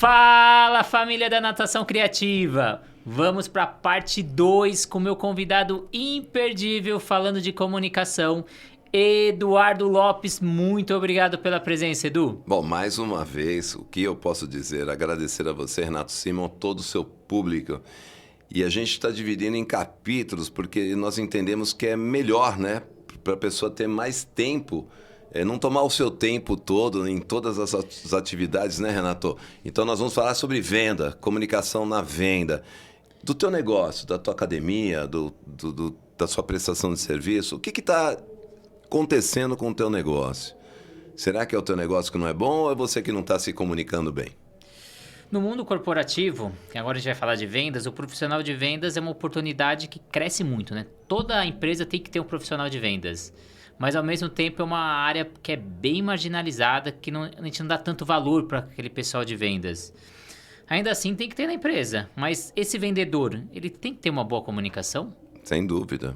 Fala, família da Natação Criativa! Vamos para a parte 2 com meu convidado imperdível falando de comunicação, Eduardo Lopes. Muito obrigado pela presença, Edu. Bom, mais uma vez, o que eu posso dizer? Agradecer a você, Renato Simon, todo o seu público. E a gente está dividindo em capítulos, porque nós entendemos que é melhor, né? Para a pessoa ter mais tempo, não tomar o seu tempo todo em todas as atividades, né, Renato? Então nós vamos falar sobre venda, comunicação na venda. Do teu negócio, da tua academia, da sua prestação de serviço, o que está acontecendo com o teu negócio? Será que é o teu negócio que não é bom ou é você que não está se comunicando bem? No mundo corporativo, que agora a gente vai falar de vendas, o profissional de vendas é uma oportunidade que cresce muito, né? Toda empresa tem que ter um profissional de vendas, mas ao mesmo tempo é uma área que é bem marginalizada, que a gente não dá tanto valor para aquele pessoal de vendas. Ainda assim tem que ter na empresa, mas esse vendedor, ele tem que ter uma boa comunicação? Sem dúvida,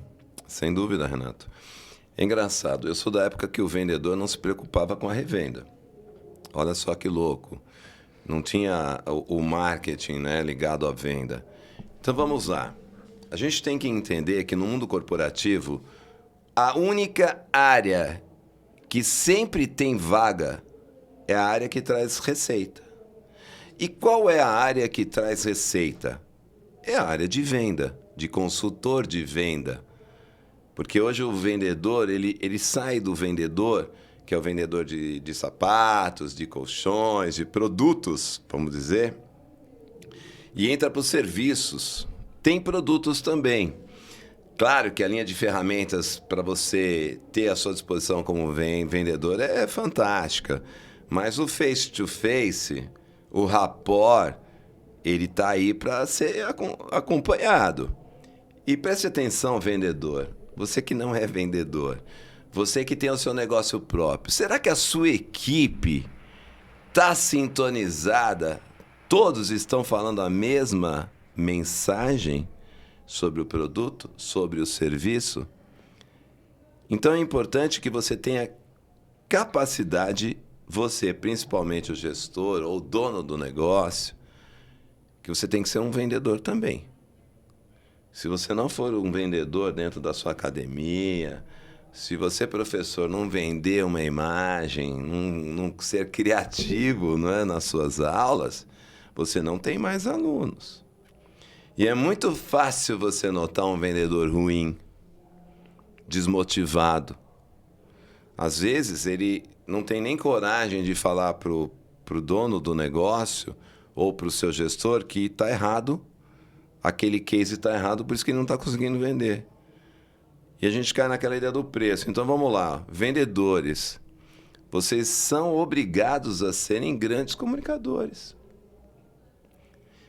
Renato. É engraçado, eu sou da época que o vendedor não se preocupava com a revenda. Olha só que louco. Não tinha o marketing, né, ligado à venda. Então vamos lá. A gente tem que entender que no mundo corporativo, a única área que sempre tem vaga é a área que traz receita. E qual é a área que traz receita? É a área de venda, de consultor de venda. Porque hoje o vendedor, ele sai do vendedor, que é o vendedor de sapatos, de colchões, de produtos, vamos dizer, e entra para os serviços. Tem produtos também. Claro que a linha de ferramentas para você ter à sua disposição como vendedor é fantástica, mas o face-to-face, o rapport, ele está aí para ser acompanhado. E preste atenção, vendedor, você que não é vendedor, você que tem o seu negócio próprio, será que a sua equipe está sintonizada? Todos estão falando a mesma mensagem sobre o produto, sobre o serviço? Então é importante que você tenha capacidade, você, principalmente o gestor ou o dono do negócio, que você tem que ser um vendedor também. Se você não for um vendedor dentro da sua academia, se você, professor, não vender uma imagem, não ser criativo, não é, nas suas aulas, você não tem mais alunos. E é muito fácil você notar um vendedor ruim, desmotivado. Às vezes, ele não tem nem coragem de falar para o dono do negócio ou para o seu gestor que está errado, aquele case está errado, por isso que ele não está conseguindo vender. E a gente cai naquela ideia do preço. Então vamos lá, vendedores, vocês são obrigados a serem grandes comunicadores.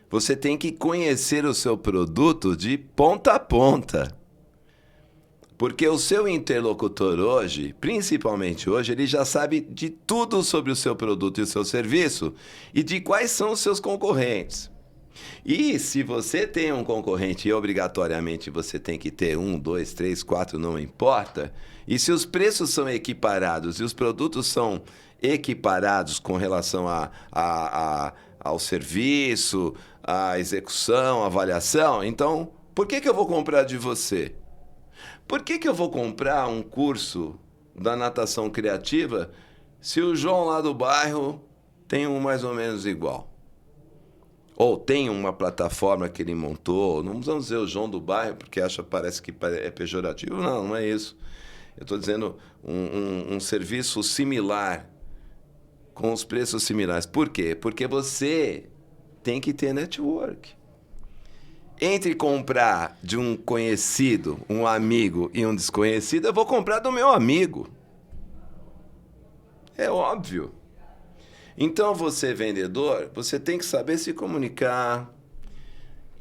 Você tem que conhecer o seu produto de ponta a ponta. Porque o seu interlocutor hoje, principalmente hoje, ele já sabe de tudo sobre o seu produto e o seu serviço e de quais são os seus concorrentes. E se você tem um concorrente e obrigatoriamente você tem que ter 1, 2, 3, 4, não importa, e se os preços são equiparados e os produtos são equiparados com relação ao serviço, à execução, à avaliação, então por que eu vou comprar de você? Por que eu vou comprar um curso da natação criativa se o João lá do bairro tem um mais ou menos igual? Ou tem uma plataforma que ele montou, não vamos dizer o João do bairro, porque parece que é pejorativo. Não é isso. Eu estou dizendo um serviço similar, com os preços similares. Por quê? Porque você tem que ter network. Entre comprar de um conhecido, um amigo e um desconhecido, eu vou comprar do meu amigo. É óbvio. Então, você, vendedor, você tem que saber se comunicar,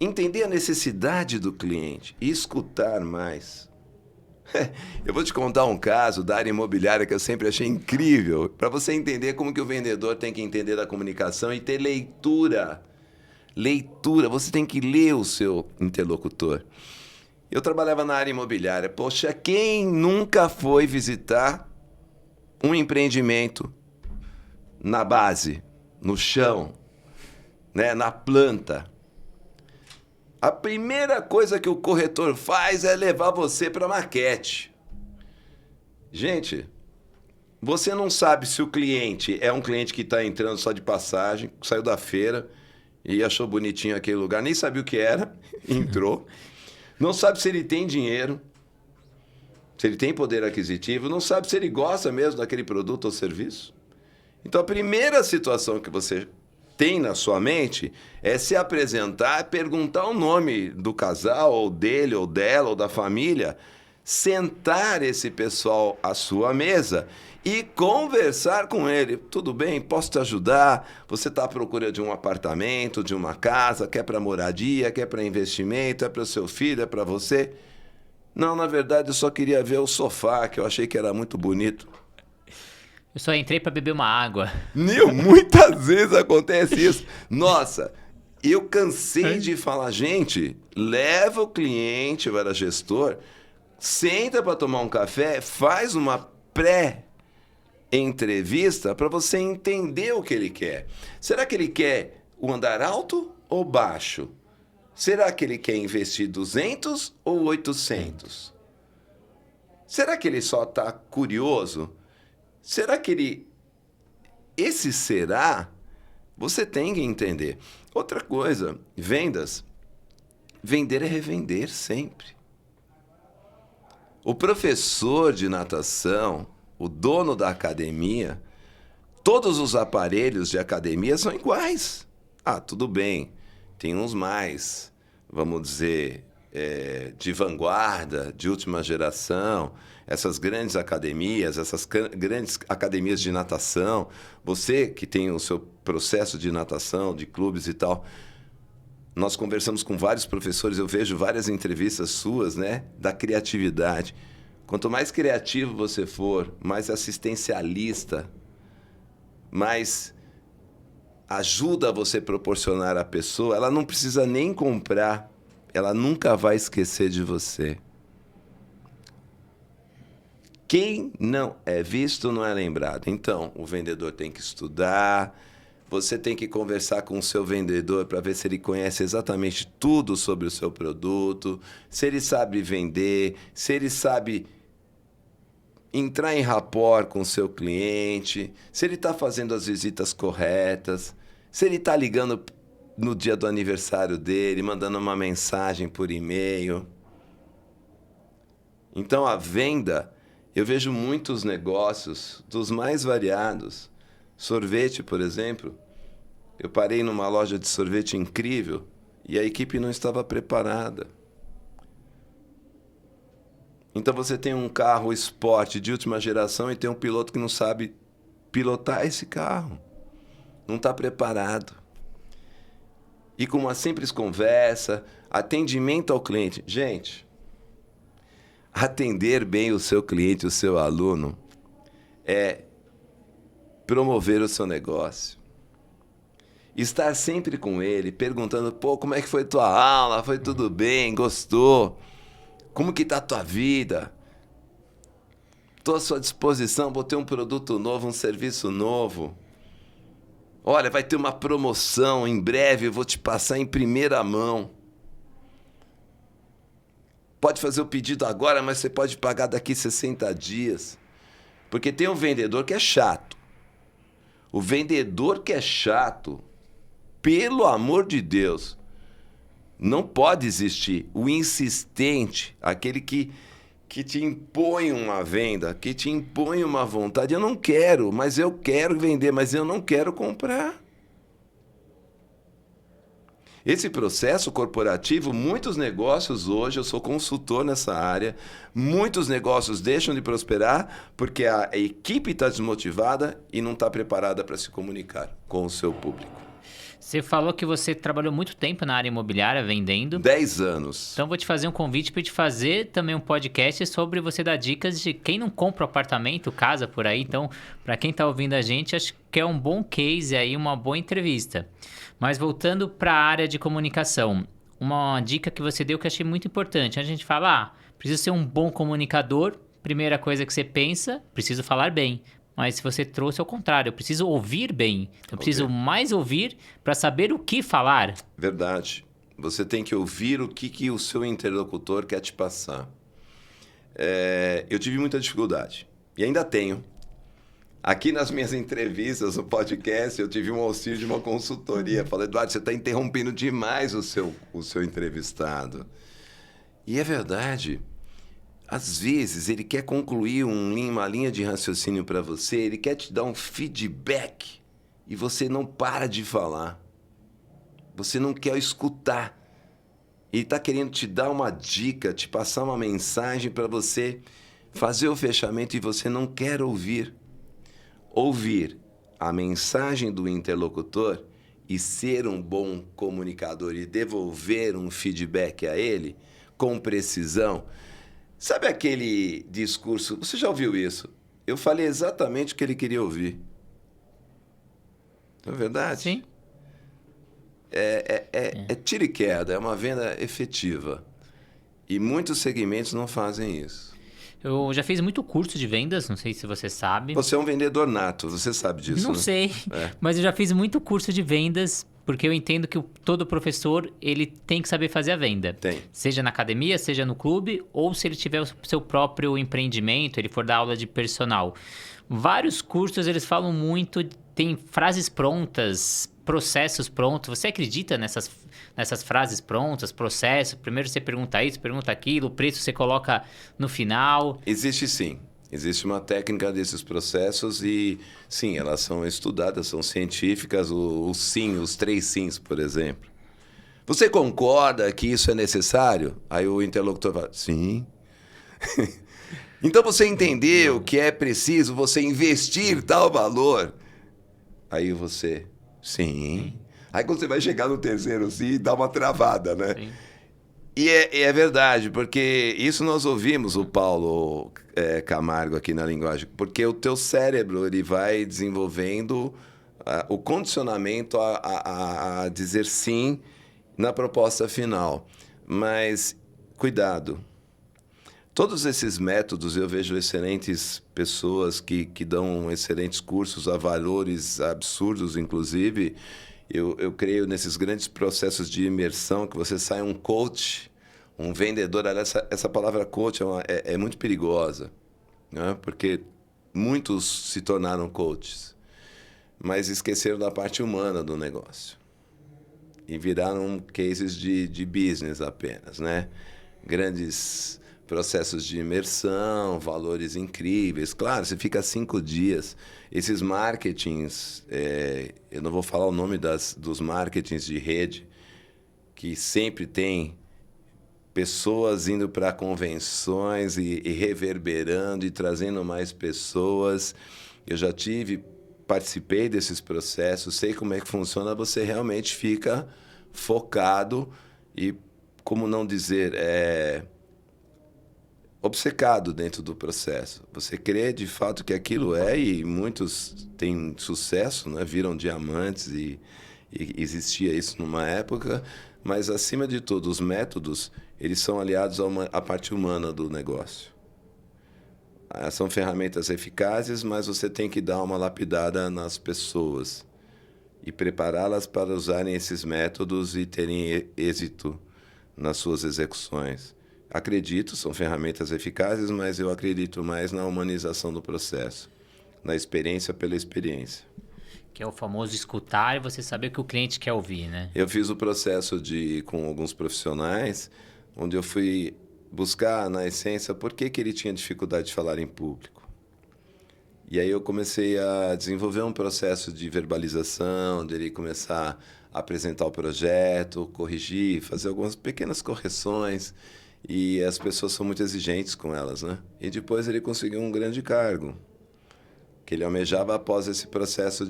entender a necessidade do cliente e escutar mais. Eu vou te contar um caso da área imobiliária que eu sempre achei incrível, para você entender como que o vendedor tem que entender da comunicação e ter leitura. Leitura, você tem que ler o seu interlocutor. Eu trabalhava na área imobiliária. Poxa, quem nunca foi visitar um empreendimento na base, no chão, né, na planta. A primeira coisa que o corretor faz é levar você para a maquete. Gente, você não sabe se o cliente é um cliente que está entrando só de passagem, saiu da feira e achou bonitinho aquele lugar, nem sabia o que era, entrou. Não sabe se ele tem dinheiro, se ele tem poder aquisitivo, não sabe se ele gosta mesmo daquele produto ou serviço. Então, a primeira situação que você tem na sua mente é se apresentar, perguntar o nome do casal, ou dele, ou dela, ou da família, sentar esse pessoal à sua mesa e conversar com ele. Tudo bem? Posso te ajudar? Você está à procura de um apartamento, de uma casa, quer para moradia, quer para investimento, é para o seu filho, é para você? Não, na verdade eu só queria ver o sofá, que eu achei que era muito bonito. Eu só entrei para beber uma água. Muitas vezes acontece isso. Nossa, eu cansei de falar, gente, leva o cliente, eu era gestor, senta para tomar um café, faz uma pré-entrevista para você entender o que ele quer. Será que ele quer o andar alto ou baixo? Será que ele quer investir 200 ou 800? Será que ele só está curioso? Será que ele... Esse será, você tem que entender. Outra coisa, vendas. Vender é revender sempre. O professor de natação, o dono da academia, todos os aparelhos de academia são iguais. Ah, tudo bem, tem uns mais, vamos dizer, de vanguarda, de última geração, essas grandes academias de natação. Você que tem o seu processo de natação, de clubes e tal, nós conversamos com vários professores, eu vejo várias entrevistas suas, né, da criatividade. Quanto mais criativo você for, mais assistencialista, mais ajuda você proporcionar à pessoa, ela não precisa nem comprar, ela nunca vai esquecer de você. Quem não é visto não é lembrado. Então, o vendedor tem que estudar, você tem que conversar com o seu vendedor para ver se ele conhece exatamente tudo sobre o seu produto, se ele sabe vender, se ele sabe entrar em rapport com o seu cliente, se ele está fazendo as visitas corretas, se ele está ligando no dia do aniversário dele, mandando uma mensagem por e-mail. Então, a venda, eu vejo muitos negócios dos mais variados. Sorvete, por exemplo. Eu parei numa loja de sorvete incrível e a equipe não estava preparada. Então você tem um carro esporte de última geração e tem um piloto que não sabe pilotar esse carro. Não está preparado. E com uma simples conversa, atendimento ao cliente. Gente, atender bem o seu cliente, o seu aluno, é promover o seu negócio. Estar sempre com ele, perguntando, pô, como é que foi tua aula? Foi tudo bem? Gostou? Como que tá a tua vida? Estou à sua disposição, vou ter um produto novo, um serviço novo. Olha, vai ter uma promoção em breve, eu vou te passar em primeira mão. Pode fazer o pedido agora, mas você pode pagar daqui 60 dias. Porque tem um vendedor que é chato. O vendedor que é chato, pelo amor de Deus, não pode existir. O insistente, aquele que te impõe uma venda, que te impõe uma vontade. Eu não quero, mas eu quero vender, mas eu não quero comprar. Esse processo corporativo, muitos negócios hoje, eu sou consultor nessa área, muitos negócios deixam de prosperar porque a equipe está desmotivada e não está preparada para se comunicar com o seu público. Você falou que você trabalhou muito tempo na área imobiliária vendendo. 10 anos. Então vou te fazer um convite para te fazer também um podcast sobre você dar dicas de quem não compra apartamento, casa por aí. Então, para quem está ouvindo a gente, acho que é um bom case aí, uma boa entrevista. Mas voltando para a área de comunicação, uma dica que você deu que eu achei muito importante. A gente fala, preciso ser um bom comunicador. Primeira coisa que você pensa, preciso falar bem. mas se você trouxe ao contrário, eu preciso ouvir bem. Eu preciso mais ouvir para saber o que falar. Verdade. Você tem que ouvir o que o seu interlocutor quer te passar. Eu tive muita dificuldade, e ainda tenho. Aqui nas minhas entrevistas no podcast, eu tive um auxílio de uma consultoria. Falei, Eduardo, você está interrompendo demais o seu entrevistado. E é verdade. Às vezes, ele quer concluir uma linha de raciocínio para você, ele quer te dar um feedback e você não para de falar. Você não quer escutar. Ele está querendo te dar uma dica, te passar uma mensagem para você fazer o fechamento e você não quer ouvir. Ouvir a mensagem do interlocutor e ser um bom comunicador e devolver um feedback a ele com precisão. Sabe aquele discurso? Você já ouviu isso? Eu falei exatamente o que ele queria ouvir. Não é verdade? Sim. É tiro e queda, é uma venda efetiva. E muitos segmentos não fazem isso. Eu já fiz muito curso de vendas, não sei se você sabe. Você é um vendedor nato, você sabe disso, Não né? sei, mas eu já fiz muito curso de vendas, porque eu entendo que todo professor, ele tem que saber fazer a venda. Tem. Seja na academia, seja no clube, ou se ele tiver o seu próprio empreendimento, ele for dar aula de personal. Vários cursos, eles falam muito, tem frases prontas, processos prontos. Você acredita nessas frases prontas, processos? Primeiro você pergunta isso, pergunta aquilo, o preço você coloca no final. Existe sim. Existe uma técnica desses processos e, sim, elas são estudadas, são científicas. Os 3 sims, por exemplo. Você concorda que isso é necessário? Aí o interlocutor fala, sim. Então você entendeu que é preciso você investir tal valor? Aí você, sim. Aí quando você vai chegar no terceiro sim, dá uma travada, né? Sim. E é verdade, porque isso nós ouvimos o Paulo Camargo aqui na linguagem, porque o teu cérebro ele vai desenvolvendo o condicionamento a dizer sim na proposta final. Mas cuidado. Todos esses métodos, eu vejo excelentes pessoas que dão excelentes cursos a valores absurdos, inclusive. Eu creio nesses grandes processos de imersão, que você sai um coach, um vendedor. Essa palavra coach é muito perigosa, né? Porque muitos se tornaram coaches, mas esqueceram da parte humana do negócio. E viraram cases de business apenas, né? Grandes processos de imersão, valores incríveis. Claro, você fica 5 dias. Esses marketings, eu não vou falar o nome dos marketings de rede, que sempre tem pessoas indo para convenções e reverberando e trazendo mais pessoas. Eu já participei desses processos, sei como é que funciona, você realmente fica focado e, como não dizer, obcecado dentro do processo. Você crê de fato que aquilo e muitos têm sucesso, né? Viram diamantes e existia isso numa época, mas acima de tudo, os métodos, eles são aliados à parte humana do negócio. São ferramentas eficazes, mas você tem que dar uma lapidada nas pessoas e prepará-las para usarem esses métodos e terem êxito nas suas execuções. Acredito, são ferramentas eficazes, mas eu acredito mais na humanização do processo, na experiência pela experiência. Que é o famoso escutar e você saber o que o cliente quer ouvir, né? Eu fiz o processo com alguns profissionais, onde eu fui buscar, na essência, por que ele tinha dificuldade de falar em público. E aí eu comecei a desenvolver um processo de verbalização, dele começar a apresentar o projeto, corrigir, fazer algumas pequenas correções. E as pessoas são muito exigentes com elas, né? E depois ele conseguiu um grande cargo, que ele almejava após esse processo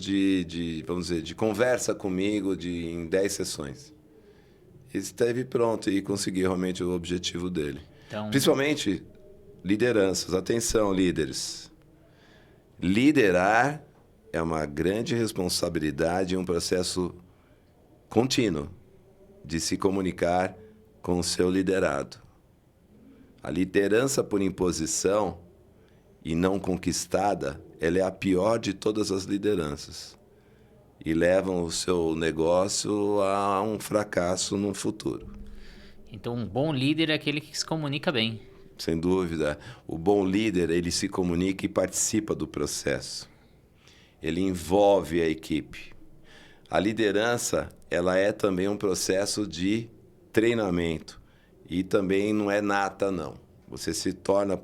vamos dizer, de conversa comigo em 10 sessões. E esteve pronto e conseguiu realmente o objetivo dele. Então, Principalmente lideranças. Atenção, líderes. Liderar é uma grande responsabilidade e um processo contínuo de se comunicar com o seu liderado. A liderança por imposição e não conquistada, ela é a pior de todas as lideranças. E levam o seu negócio a um fracasso no futuro. Então, um bom líder é aquele que se comunica bem. Sem dúvida. O bom líder, ele se comunica e participa do processo. Ele envolve a equipe. A liderança, ela é também um processo de treinamento. E também não é nata, não. Você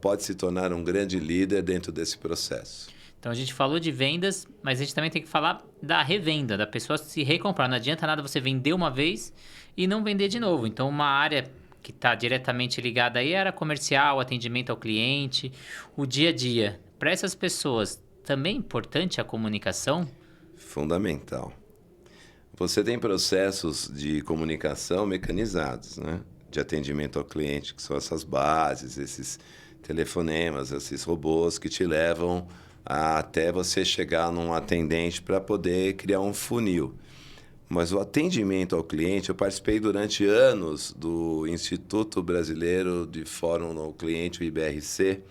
pode se tornar um grande líder dentro desse processo. Então, a gente falou de vendas, mas a gente também tem que falar da revenda, da pessoa se recomprar. Não adianta nada você vender uma vez e não vender de novo. Então, uma área que está diretamente ligada aí era comercial, atendimento ao cliente, o dia a dia. Para essas pessoas, também é importante a comunicação? Fundamental. Você tem processos de comunicação mecanizados, né? De atendimento ao cliente, que são essas bases, esses telefonemas, esses robôs que te levam até você chegar num atendente para poder criar um funil. Mas o atendimento ao cliente, eu participei durante anos do Instituto Brasileiro de Fórum ao Cliente, o IBRC,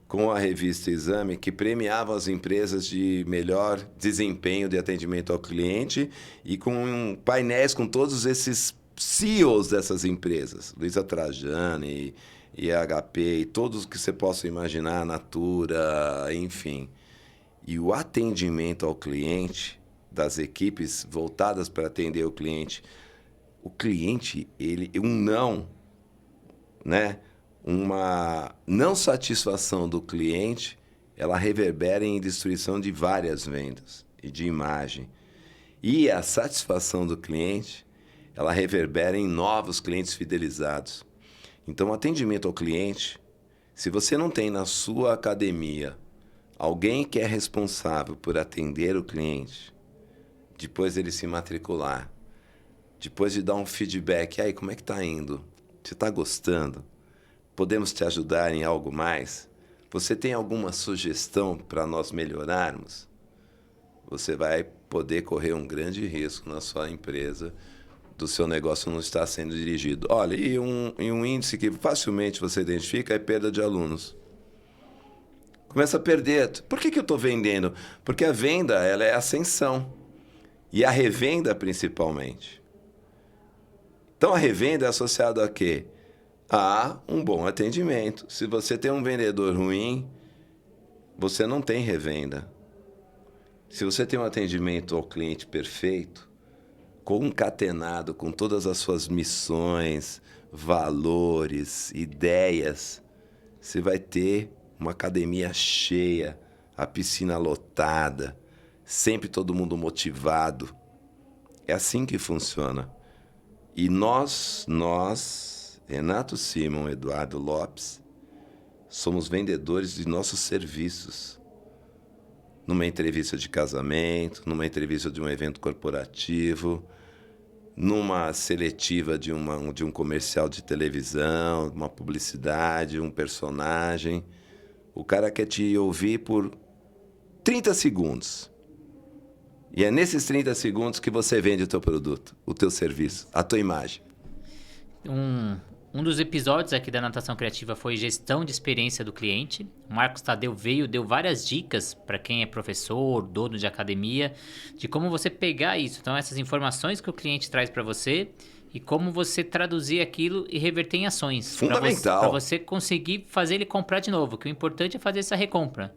com a revista Exame, que premiava as empresas de melhor desempenho de atendimento ao cliente e com painéis com todos esses CEOs dessas empresas, Luiza Trajano e HP, e todos que você possa imaginar, Natura, enfim. E o atendimento ao cliente, das equipes voltadas para atender o cliente, uma não satisfação do cliente, ela reverbera em destruição de várias vendas e de imagem. E a satisfação do cliente, ela reverbera em novos clientes fidelizados. Então, o atendimento ao cliente, se você não tem na sua academia alguém que é responsável por atender o cliente, depois dele se matricular, depois de dar um feedback, aí, como é que está indo? Você está gostando? Podemos te ajudar em algo mais? Você tem alguma sugestão para nós melhorarmos? Você vai poder correr um grande risco na sua empresa do seu negócio não estar sendo dirigido. Olha, e um índice que facilmente você identifica é perda de alunos. Começa a perder. Por que eu estou vendendo? Porque a venda, ela é ascensão. E a revenda, principalmente. Então, a revenda é associada a quê? A um bom atendimento. Se você tem um vendedor ruim, você não tem revenda. Se você tem um atendimento ao cliente perfeito, concatenado com todas as suas missões, valores, ideias, você vai ter uma academia cheia, a piscina lotada, sempre todo mundo motivado. É assim que funciona. E nós, Renato Simon, Eduardo Lopes, somos vendedores de nossos serviços. Numa entrevista de casamento, numa entrevista de um evento corporativo, numa seletiva de um comercial de televisão, uma publicidade, um personagem. O cara quer te ouvir por 30 segundos. E é nesses 30 segundos que você vende o teu produto, o teu serviço, a tua imagem. Um dos episódios aqui da Natação Criativa foi gestão de experiência do cliente. O Marcos Tadeu deu várias dicas para quem é professor, dono de academia, de como você pegar isso. Então, essas informações que o cliente traz para você e como você traduzir aquilo e reverter em ações. Fundamental. Para você conseguir fazer ele comprar de novo, que o importante é fazer essa recompra.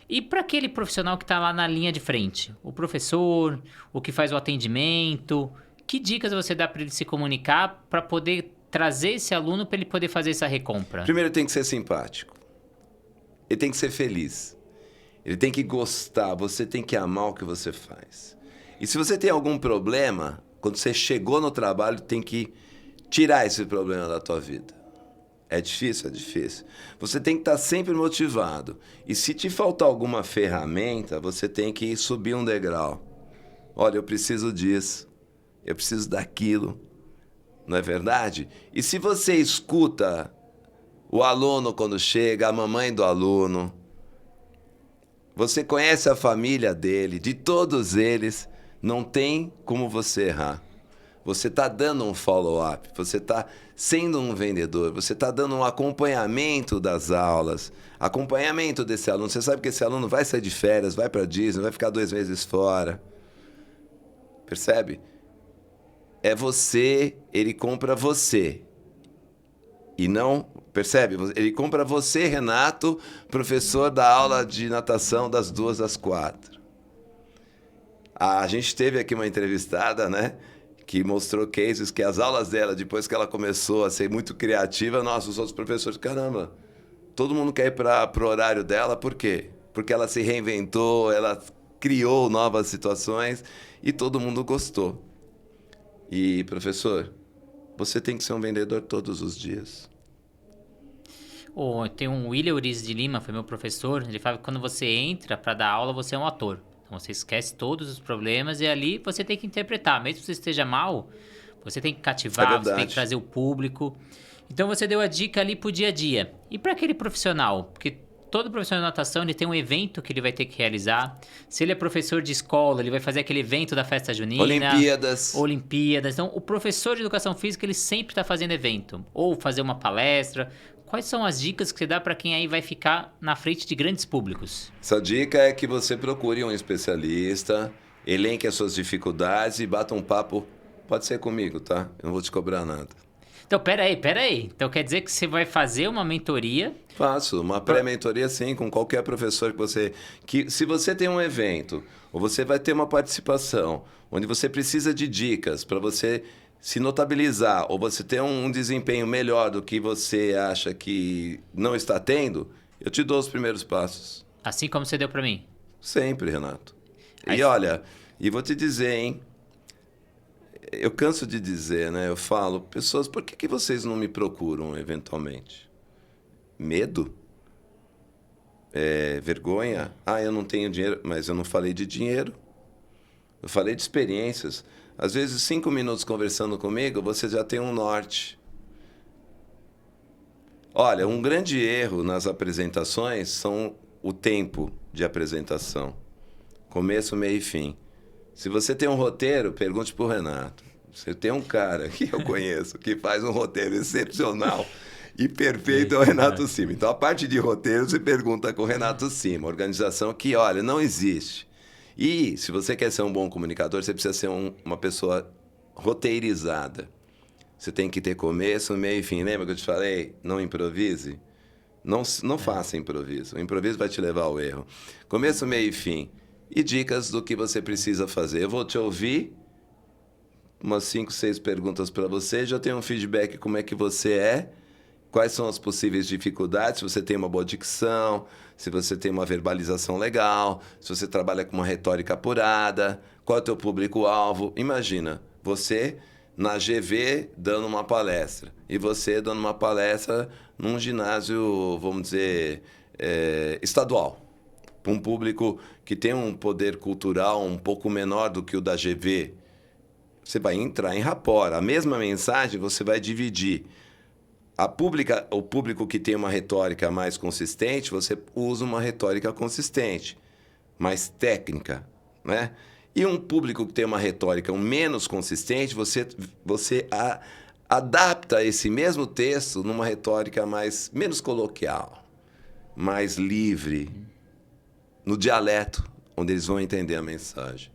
E para aquele profissional que está lá na linha de frente, o professor, o que faz o atendimento, que dicas você dá para ele se comunicar para poder trazer esse aluno para ele poder fazer essa recompra? Primeiro, tem que ser simpático. Ele tem que ser feliz. Ele tem que gostar. Você tem que amar o que você faz. E se você tem algum problema, quando você chegou no trabalho, tem que tirar esse problema da tua vida. É difícil? É difícil. Você tem que estar sempre motivado. E se te faltar alguma ferramenta, você tem que subir um degrau. Olha, eu preciso disso. Eu preciso daquilo. Não é verdade? E se você escuta o aluno quando chega, a mamãe do aluno, você conhece a família dele, de todos eles, não tem como você errar. você está dando um follow-up, você está sendo um vendedor, você está dando um acompanhamento das aulas, acompanhamento desse aluno. Você sabe que esse aluno vai sair de férias, vai para Disney, vai ficar 2 meses fora. Percebe? É você, ele compra você. E não, percebe? Ele compra você, Renato, professor da aula de natação das 2 às 4. A gente teve aqui uma entrevistada, né? Que mostrou cases que as aulas dela, depois que ela começou a ser muito criativa, nossa, os outros professores, caramba, todo mundo quer ir para o horário dela, por quê? Porque ela se reinventou, ela criou novas situações e todo mundo gostou. E, professor, você tem que ser um vendedor todos os dias. Tem um William Uriz de Lima, foi meu professor, ele fala que quando você entra para dar aula, você é um ator. Então você esquece todos os problemas e ali você tem que interpretar. Mesmo que você esteja mal, você tem que cativar, você tem que trazer o público. Então você deu a dica ali pro dia a dia. E para aquele profissional? Porque todo profissional de natação ele tem um evento que ele vai ter que realizar. Se ele é professor de escola, ele vai fazer aquele evento da festa junina. Olimpíadas. Então o professor de educação física ele sempre está fazendo evento. Ou fazer uma palestra. Quais são as dicas que você dá para quem aí vai ficar na frente de grandes públicos? Essa dica é que você procure um especialista, elenque as suas dificuldades e bata um papo. Pode ser comigo, tá? Eu não vou te cobrar nada. Então, peraí. Então quer dizer que você vai fazer uma mentoria? Faço, uma pré-mentoria sim, com qualquer professor que você... se você tem um evento, ou você vai ter uma participação, onde você precisa de dicas para você se notabilizar, ou você ter um desempenho melhor do que você acha que não está tendo, eu te dou os primeiros passos. Assim como você deu para mim? Sempre, Renato. E olha, e vou te dizer, hein? Eu canso de dizer, né? Eu falo, pessoas, por que vocês não me procuram eventualmente? Medo? Vergonha? Eu não tenho dinheiro, mas eu não falei de dinheiro. Eu falei de experiências. Às vezes, 5 minutos conversando comigo, você já tem um norte. Olha, um grande erro nas apresentações são o tempo de apresentação. Começo, meio e fim. Se você tem um roteiro, pergunte para o Renato. Você tem um cara que eu conheço que faz um roteiro excepcional e perfeito, é o Renato Cima. Então, a parte de roteiro, você pergunta com o Renato Cima. Organização que, olha, não existe. E, se você quer ser um bom comunicador, você precisa ser uma pessoa roteirizada. Você tem que ter começo, meio e fim. Lembra que eu te falei? Não improvise. Não faça improviso. O improviso vai te levar ao erro. Começo, meio e fim. E dicas do que você precisa fazer. Eu vou te ouvir, umas 5, 6 perguntas para você. Já tenho um feedback como é que você é. Quais são as possíveis dificuldades, se você tem uma boa dicção, se você tem uma verbalização legal, se você trabalha com uma retórica apurada, qual é o teu público-alvo. Imagina, você na GV dando uma palestra e você dando uma palestra num ginásio, vamos dizer, estadual, para um público que tem um poder cultural um pouco menor do que o da GV. Você vai entrar em rapport. A mesma mensagem você vai dividir. O público que tem uma retórica mais consistente, você usa uma retórica consistente, mais técnica, né? E um público que tem uma retórica menos consistente, você adapta esse mesmo texto numa retórica menos coloquial, mais livre, no dialeto, onde eles vão entender a mensagem.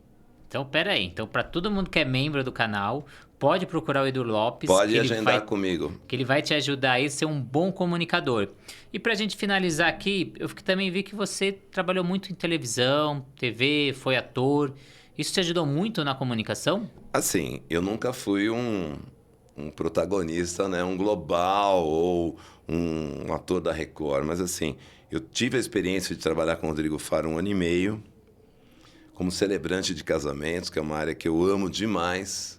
Então, peraí. Então, para todo mundo que é membro do canal, pode procurar o Edu Lopes. Pode agendar comigo. Que ele vai te ajudar a ser um bom comunicador. E para a gente finalizar aqui, eu também vi que você trabalhou muito em televisão, TV, foi ator. Isso te ajudou muito na comunicação? Assim, eu nunca fui um protagonista, né? Um global ou um ator da Record. Mas assim, eu tive a experiência de trabalhar com o Rodrigo Faro 1 ano e meio, como celebrante de casamentos, que é uma área que eu amo demais.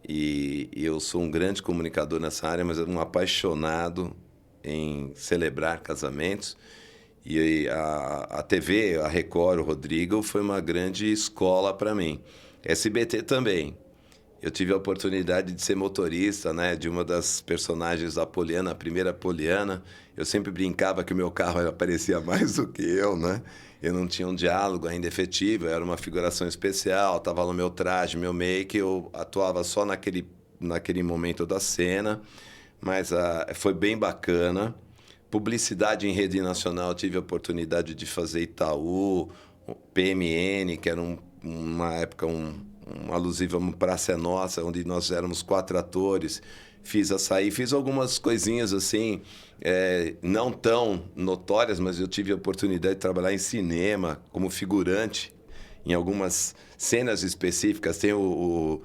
E eu sou um grande comunicador nessa área, mas um apaixonado em celebrar casamentos. E a TV, a Record, o Rodrigo, foi uma grande escola para mim. SBT também. Eu tive a oportunidade de ser motorista, né, de uma das personagens da Poliana, a primeira Poliana. Eu sempre brincava que o meu carro aparecia mais do que eu, né? eu não tinha um diálogo ainda efetivo, eu era uma figuração especial, estava no meu traje, meu make, eu atuava só naquele momento da cena, mas foi bem bacana. Publicidade em rede nacional, tive a oportunidade de fazer Itaú, PMN, que era uma época um alusivo a uma Praça é Nossa, onde nós éramos 4 atores. Fiz Açaí, fiz algumas coisinhas assim, não tão notórias, mas eu tive a oportunidade de trabalhar em cinema como figurante em algumas cenas específicas. Tem o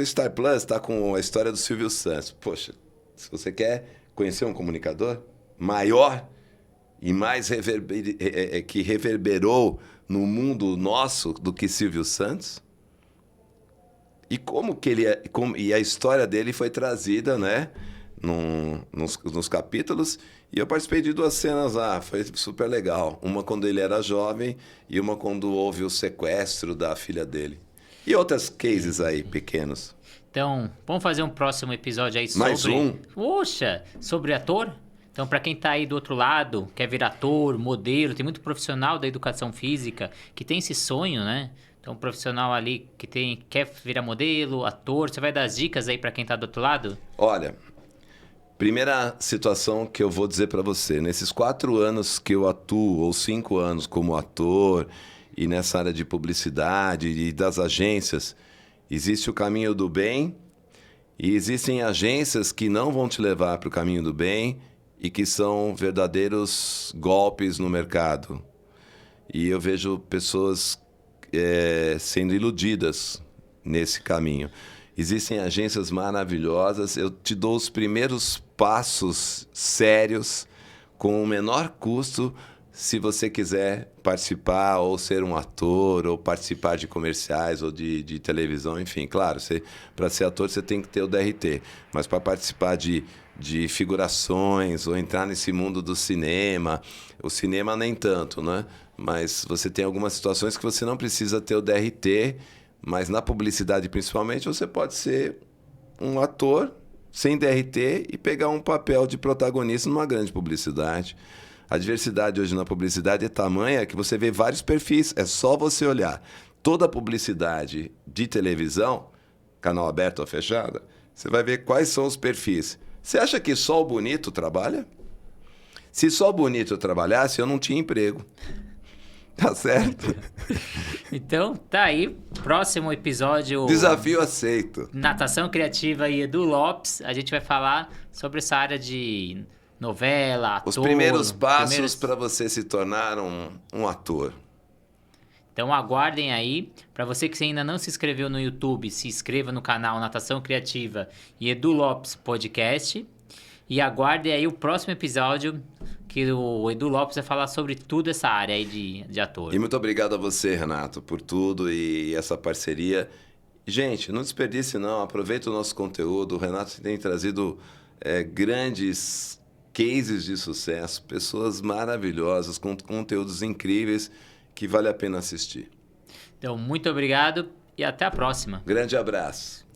Star Plus, está com a história do Silvio Santos. Poxa, se você quer conhecer um comunicador maior e mais que reverberou no mundo nosso do que Silvio Santos, e como que e a história dele foi trazida, né, nos capítulos, e eu participei de 2 cenas lá, foi super legal. Uma quando ele era jovem e uma quando houve o sequestro da filha dele. E outras cases aí, pequenos. Então, vamos fazer um próximo episódio aí sobre... Mais um? Poxa, sobre ator? Então, para quem tá aí do outro lado, quer virar ator, modelo, tem muito profissional da educação física que tem esse sonho, né? Então, um profissional ali que quer virar modelo, ator, você vai dar as dicas aí para quem tá do outro lado? Olha, primeira situação que eu vou dizer para você, nesses 4 anos que eu atuo, ou 5 anos como ator, e nessa área de publicidade e das agências, existe o caminho do bem e existem agências que não vão te levar para o caminho do bem e que são verdadeiros golpes no mercado. E eu vejo pessoas sendo iludidas nesse caminho. Existem agências maravilhosas, eu te dou os primeiros passos sérios com o menor custo se você quiser participar ou ser um ator ou participar de comerciais ou de televisão, enfim. Claro, para ser ator você tem que ter o DRT, mas para participar de figurações ou entrar nesse mundo do cinema, o cinema nem tanto, né? Mas você tem algumas situações que você não precisa ter o DRT, mas na publicidade principalmente você pode ser um ator sem DRT e pegar um papel de protagonista numa grande publicidade. A diversidade hoje na publicidade é tamanha que você vê vários perfis. É só você olhar toda a publicidade de televisão, canal aberto ou fechado, você vai ver quais são os perfis. Você acha que só o bonito trabalha? Se só o bonito trabalhasse, eu não tinha emprego. Tá certo? Então, tá aí. Próximo episódio... Desafio aceito. Natação Criativa e Edu Lopes. A gente vai falar sobre essa área de novela, ator... Os primeiros passos para você se tornar um ator. Então aguardem aí. Para você que ainda não se inscreveu no YouTube, se inscreva no canal Natação Criativa e Edu Lopes Podcast. E aguardem aí o próximo episódio que o Edu Lopes vai falar sobre tudo essa área aí de ator. E muito obrigado a você, Renato, por tudo e essa parceria. Gente, não desperdice não, aproveita o nosso conteúdo. O Renato tem trazido grandes cases de sucesso, pessoas maravilhosas, com conteúdos incríveis que vale a pena assistir. Então, muito obrigado e até a próxima. Grande abraço.